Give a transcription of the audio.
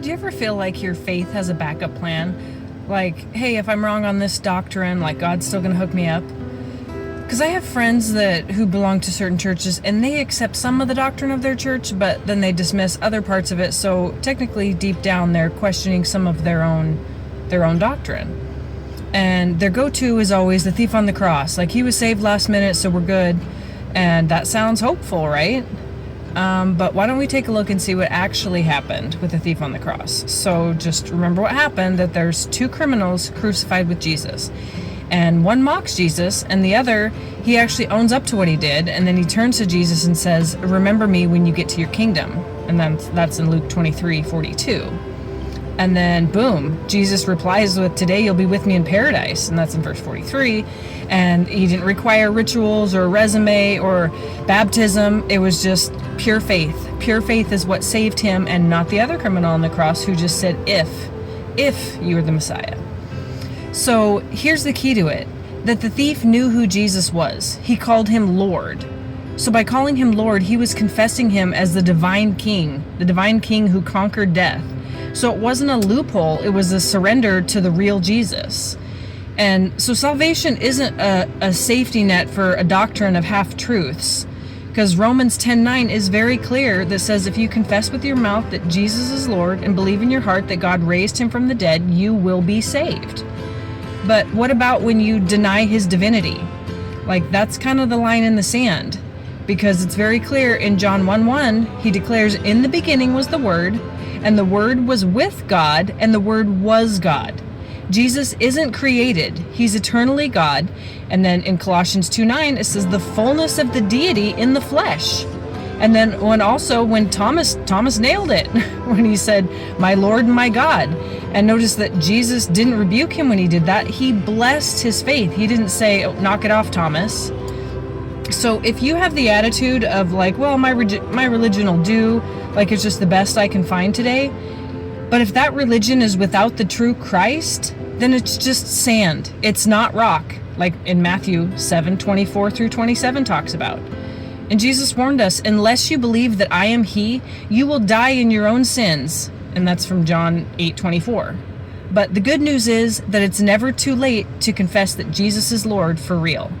Do you ever feel like your faith has a backup plan? Like, hey, if I'm wrong on this doctrine, like God's still gonna hook me up? Because I have friends who belong to certain churches and they accept some of the doctrine of their church, but then they dismiss other parts of it. So technically, deep down, they're questioning some of their own doctrine. And their go-to is always the thief on the cross. Like, he was saved last minute, so we're good. And that sounds hopeful, right? But why don't we take a look and see what actually happened with the thief on the cross? So just remember what happened, that there's two criminals crucified with Jesus. And one mocks Jesus, and the other, he actually owns up to what he did, and then he turns to Jesus and says, remember me when you get to your kingdom. And then that's in Luke 23:42. And then, boom, Jesus replies with, today you'll be with me in paradise. And that's in verse 43. And he didn't require rituals or a resume or baptism. It was just pure faith. Pure faith is what saved him, and not the other criminal on the cross who just said, if you are the Messiah. So here's the key to it, that the thief knew who Jesus was. He called him Lord. So by calling him Lord, he was confessing him as the divine king who conquered death. So it wasn't a loophole, it was a surrender to the real Jesus. And so salvation isn't a safety net for a doctrine of half-truths, because Romans 10:9 is very clear that says if you confess with your mouth that Jesus is Lord and believe in your heart that God raised him from the dead, you will be saved. But what about when you deny his divinity? Like, that's kind of the line in the sand, because it's very clear in John 1:1, he declares, in the beginning was the Word, and the Word was with God, and the Word was God. Jesus isn't created. He's eternally God. And then in Colossians 2:9, it says the fullness of the deity in the flesh. And then when Thomas nailed it when he said, my Lord and my God. And notice that Jesus didn't rebuke him when he did that. He blessed his faith. He didn't say, oh, knock it off, Thomas. So if you have the attitude of like, well, my religion will do, like it's just the best I can find today. But if that religion is without the true Christ, then it's just sand. It's not rock, like in Matthew 7:24-27 talks about. And Jesus warned us, unless you believe that I am he, you will die in your own sins. And that's from John 8:24. But the good news is that it's never too late to confess that Jesus is Lord for real.